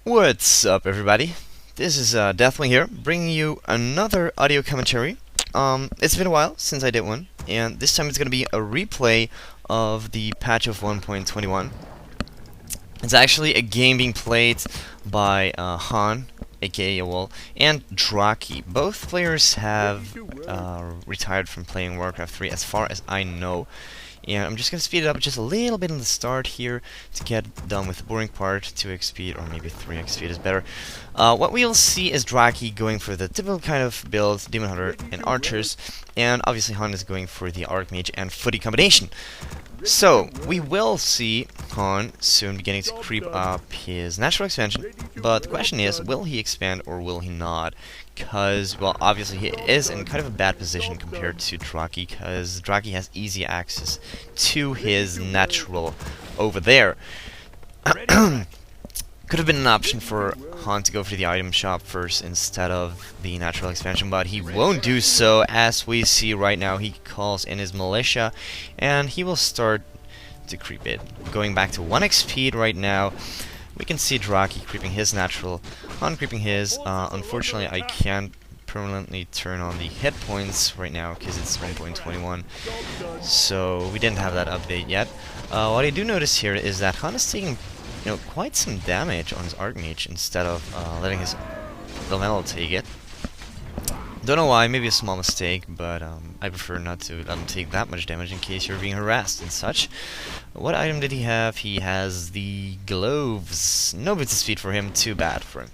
What's up, everybody? This is Deathwing here, bringing you another audio commentary. It's been a while since I did one, and this time it's going to be a replay of the patch of 1.21. It's actually a game being played by Han, aka Wall, and Draakki. Both players have retired from playing Warcraft 3, as far as I know. And I'm just going to speed it up just a little bit on the start here to get done with the boring part. 2x speed, or maybe 3x speed is better. What we'll see is Draakki going for the typical kind of build, Demon Hunter and Archers, and obviously Han is going for the Archmage and Footy combination. So, we will see Han soon beginning to creep up his natural expansion, but the question is, will he expand or will he not? Because, well, obviously he is in kind of a bad position compared to Draakki, because Draakki has easy access to his natural over there. Could have been an option for Han to go for the item shop first instead of the natural expansion, but he won't do so. As we see right now, he calls in his militia, and he will start to creep it. Going back to 1x speed right now, we can see Draakki creeping his natural, Han creeping his. Unfortunately, I can't permanently turn on the hit points right now because it's 1.21, so we didn't have that update yet. What I do notice here is that Han is taking quite some damage on his Archmage instead of letting his Elemental take it. Don't know why, maybe a small mistake, but I prefer not to let him take that much damage in case you're being harassed and such. What item did he have? He has the gloves. No bits of speed for him, too bad for him.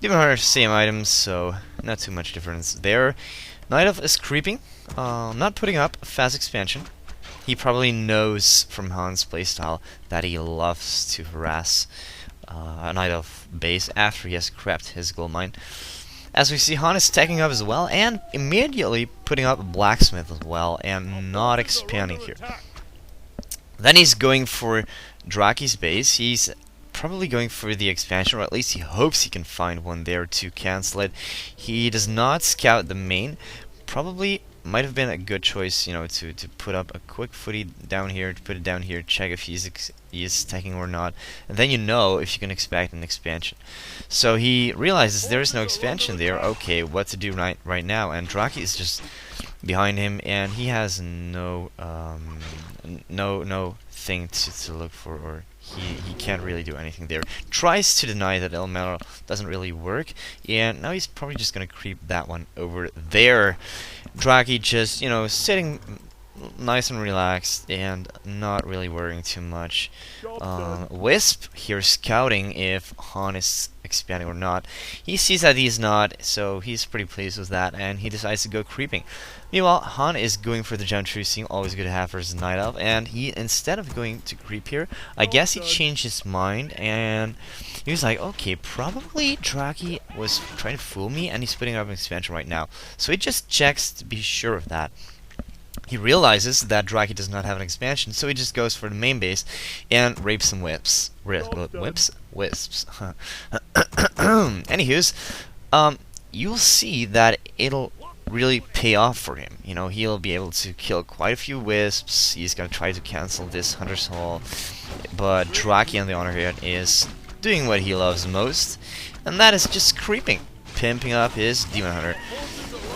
Demon Hunter, same items, so not too much difference there. Night Elf is creeping, not putting up a fast expansion. He probably knows from Han's playstyle that he loves to harass a Night Elf base after he has crept his gold mine. As we see, Han is stacking up as well, and immediately putting up a blacksmith as well, and not expanding here. Then he's going for Draakki's base. He's probably going for the expansion, or at least he hopes he can find one there to cancel it. He does not scout the main. Probably might have been a good choice, to put up a quick footy down here, to put it down here, check if he is stacking or not, and then you know if you can expect an expansion. So he realizes there is no expansion there. Okay, what to do right now? And Draakki is just behind him, and he has no thing to look for, or he can't really do anything there. Tries to deny that Elemental doesn't really work, and now he's probably just gonna creep that one over there. Draakki just, sitting nice and relaxed and not really worrying too much. Wisp here scouting if Han is expanding or not. He sees that he's not, so he's pretty pleased with that, and he decides to go creeping. Meanwhile, Han is going for the Gem Trucing, always good to have for his Night Elf, and he, instead of going to creep here, I guess he changed his mind, and he was like, okay, probably Draakki was trying to fool me, and he's putting up an expansion right now. So he just checks to be sure of that. He realizes that Draakki does not have an expansion, so he just goes for the main base and rapes some wisps. Wisps. Anywho's, you'll see that it'll really pay off for him. He'll be able to kill quite a few wisps. He's gonna try to cancel this Hunter's Hall, but Draakki, on the other hand, is doing what he loves most, and that is just creeping, pimping up his Demon Hunter.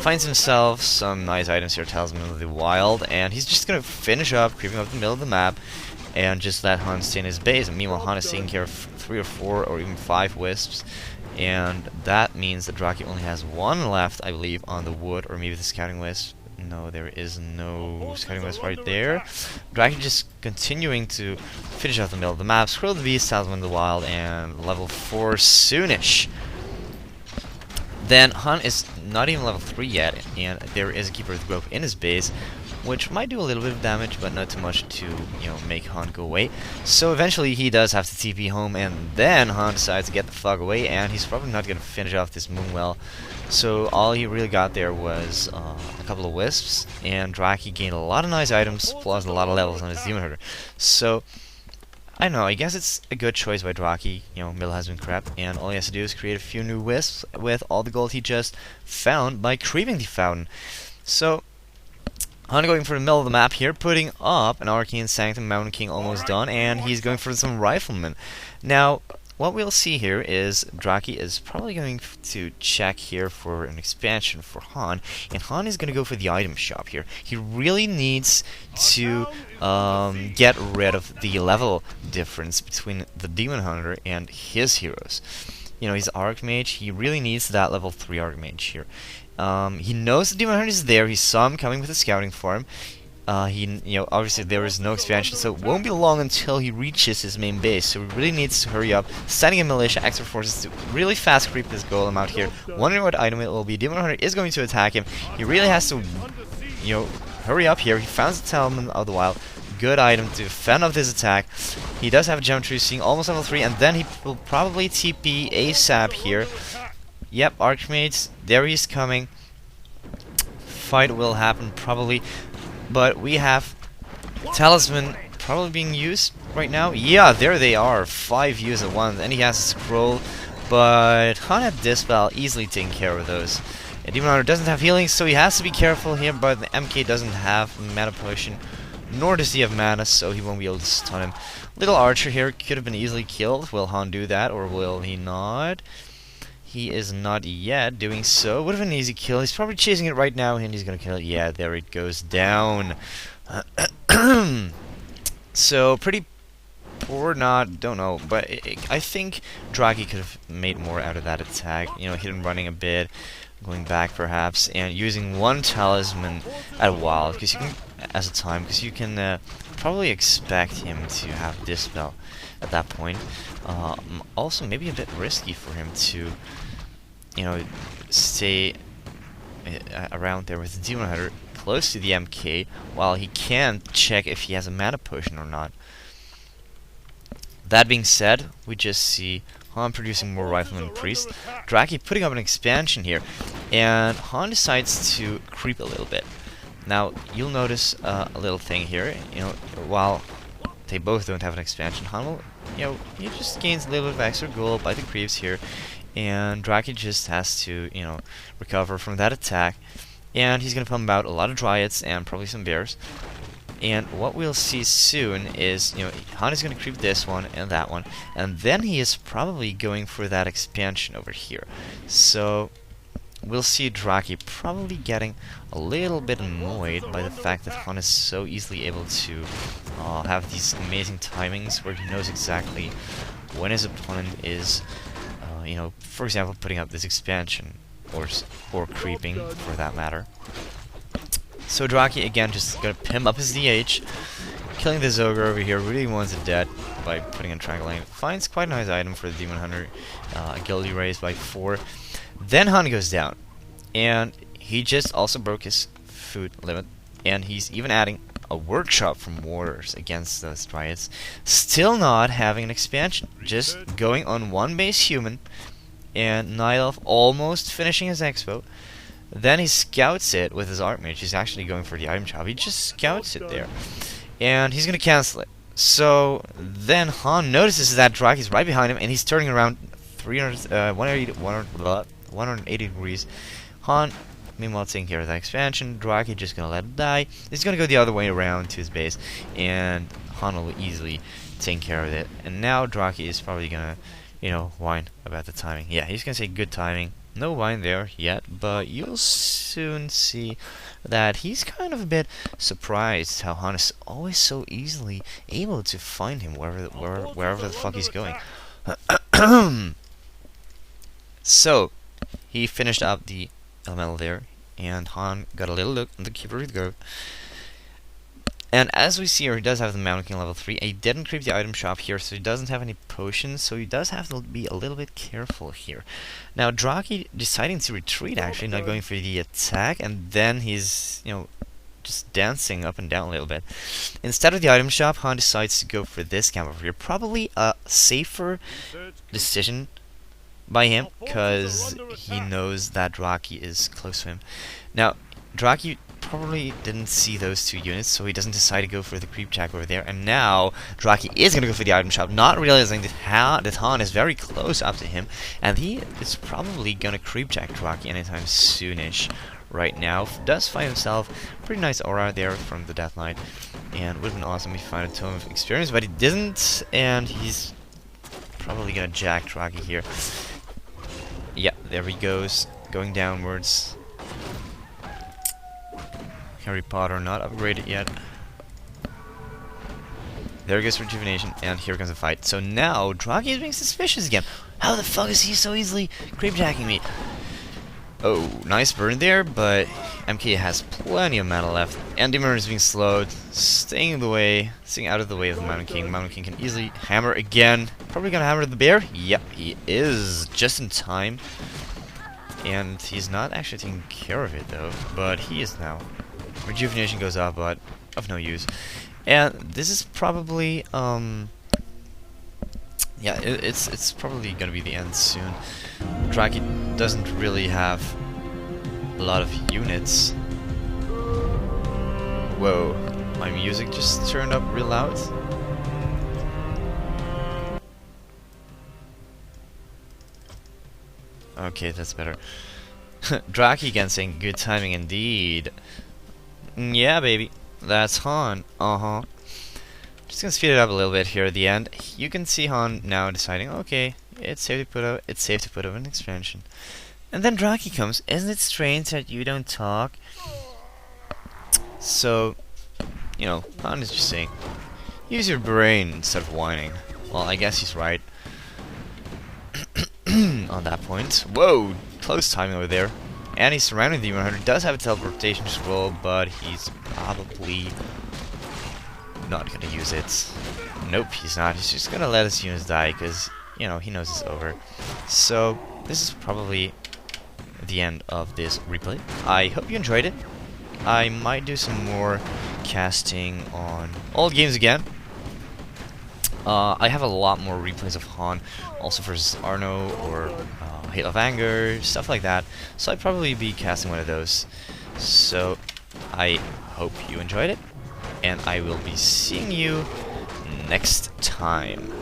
Finds himself some nice items here, Talisman of the Wild, and he's just gonna finish up, creeping up the middle of the map, and just let Han stay in his base. And meanwhile, Han is taking care of 3 or 4 or even 5 wisps, and that means that Draakki only has 1 left, I believe, on the wood, or maybe the scouting wisp. No, there is no scouting wisp right there. Draakki just continuing to finish off the middle of the map, scroll the beast, Talisman of the Wild, and level 4 soonish. Then Han is not even level 3 yet, and there is a Keeper of the Grove in his base, which might do a little bit of damage, but not too much to, make Han go away. So eventually he does have to TP home, and then Han decides to get the fuck away, and he's probably not going to finish off this Moonwell. So all he really got there was a couple of wisps, and Draakki gained a lot of nice items, plus a lot of levels on his Demon Hunter. So I don't know, I guess it's a good choice by Draakki. Middle has been crap, and all he has to do is create a few new wisps with all the gold he just found by creeping the fountain. So Han going for the middle of the map here, putting up an Arcane Sanctum Mountain King almost done, and he's going for some Riflemen. Now, what we'll see here is Draakki is probably going to check here for an expansion for Han, and Han is going to go for the item shop here. He really needs to get rid of the level difference between the Demon Hunter and his heroes. You know, he's Archmage. He really needs that level 3 Archmage here. He knows the Demon Hunter is there. He saw him coming with a scouting farm. Obviously there is no expansion, so it won't be long until he reaches his main base. So he really needs to hurry up, sending in militia, extra forces to really fast creep this golem out here. Wondering what item it will be. Demon Hunter is going to attack him. He really has to, hurry up here. He found the Talisman of the Wild. Good item to fend off this attack. He does have a Geometry Seeing, almost level 3, and then he will probably TP ASAP here. Yep, Archmage, there he's coming. Fight will happen probably, but we have Talisman probably being used right now. Yeah, there they are, 5 used at once, and he has a scroll, but Han had Dispel easily taking care of those. And Demon Hunter doesn't have healing, so he has to be careful here, but the MK doesn't have mana potion, nor does he have mana, so he won't be able to stun him. Little Archer here could have been easily killed. Will Han do that, or will he not? He is not yet doing so. Would have been an easy kill. He's probably chasing it right now, and he's gonna kill it. Yeah, there it goes down. So, pretty poor, don't know. But I think Draakki could have made more out of that attack. You know, hidden running a bit, going back perhaps, and using one Talisman at a while, because you can, as a time, because you can probably expect him to have Dispel at that point. Also, maybe a bit risky for him to, stay around there with the Demon Hunter close to the MK while he can check if he has a mana potion or not. That being said, we just see Han producing more Rifleman Priest. Draakki putting up an expansion here, and Han decides to creep a little bit. Now, you'll notice a little thing here. While they both don't have an expansion, Han will, he just gains a little bit of extra gold by the creeps here, and Draakki just has to, recover from that attack, and he's gonna pump out a lot of Dryads and probably some bears. And what we'll see soon is, Han is gonna creep this one and that one, and then he is probably going for that expansion over here. So we'll see Draakki probably getting a little bit annoyed by the fact that Han is so easily able to have these amazing timings where he knows exactly when his opponent is, for example, putting up this expansion or creeping for that matter. So Draakki again just gonna pimp up his DH, killing this ogre over here. Really wants it dead by putting in triangle lane. Finds quite a nice item for the Demon Hunter, agility raised by 4. Then Han goes down, and he just also broke his food limit, and he's even adding a workshop from Warders against those Dryads. Still not having an expansion, just going on one base human, and Night Elf almost finishing his expo. Then he scouts it with his Archmage. He's actually going for the item shop. He just scouts it there, and he's gonna cancel it. So then Han notices that Draakki's right behind him, and he's turning around 180 degrees. Han, meanwhile, taking care of that expansion. Draakki just gonna let it die. He's gonna go the other way around to his base, and Han will easily take care of it. And now Draakki is probably gonna, whine about the timing. Yeah, he's gonna say good timing. No whine there yet, but you'll soon see that he's kind of a bit surprised how Han is always so easily able to find him wherever the fuck he's going. So, he finished up the elemental there, and Han got a little look on the Keeper of the Grove. And as we see here, he does have the Mountain King level 3. He didn't creep the item shop here, so he doesn't have any potions, so he does have to be a little bit careful here. Now, Draakki deciding to retreat, actually, not going for the attack, and then he's, just dancing up and down a little bit. Instead of the item shop, Han decides to go for this camp over here. Probably a safer decision by him, because he knows that Draakki is close to him. Now, Draakki probably didn't see those two units, so he doesn't decide to go for the creep jack over there. And now Draakki is going to go for the item shop, not realizing that Han is very close up to him, and he is probably going to creep jack Draakki anytime soonish. Right now, does find himself pretty nice aura there from the Death Knight, and would have been awesome if he found a Tome of Experience, but he didn't, and he's probably gonna jack Draakki here. Yeah, there he goes, going downwards. Harry Potter not upgraded yet. There goes Rejuvenation, and here comes the fight. So now, Draakki is being suspicious again. How the fuck is he so easily creepjacking me? Oh, nice burn there, but MK has plenty of mana left. And Demon is being slowed, staying out of the way of the Mountain King. Mountain King can easily hammer again. Probably gonna hammer the bear? Yep, he is, just in time. And he's not actually taking care of it though, but he is now. Rejuvenation goes up, but of no use. And this is probably, yeah, it's probably gonna be the end soon. Draakki doesn't really have a lot of units. Whoa, my music just turned up real loud. Okay, that's better. Draakki again saying good timing indeed. Yeah, baby, that's Han. Just gonna speed it up a little bit here at the end. You can see Han now deciding, okay, it's safe to put up an expansion. And then Draakki comes. Isn't it strange that you don't talk? So, you know, Han is just saying, use your brain instead of whining. Well, I guess he's right. On that point. Whoa, close timing over there. And he's surrounding the Demon Hunter. Does have a teleportation scroll, but he's probably not gonna use it. Nope, he's not. He's just gonna let his units die because, you know, he knows it's over. So this is probably the end of this replay. I hope you enjoyed it. I might do some more casting on old games again. I have a lot more replays of Han, also versus Arno or Hail of Anger, stuff like that. So I'd probably be casting one of those. So I hope you enjoyed it, and I will be seeing you next time.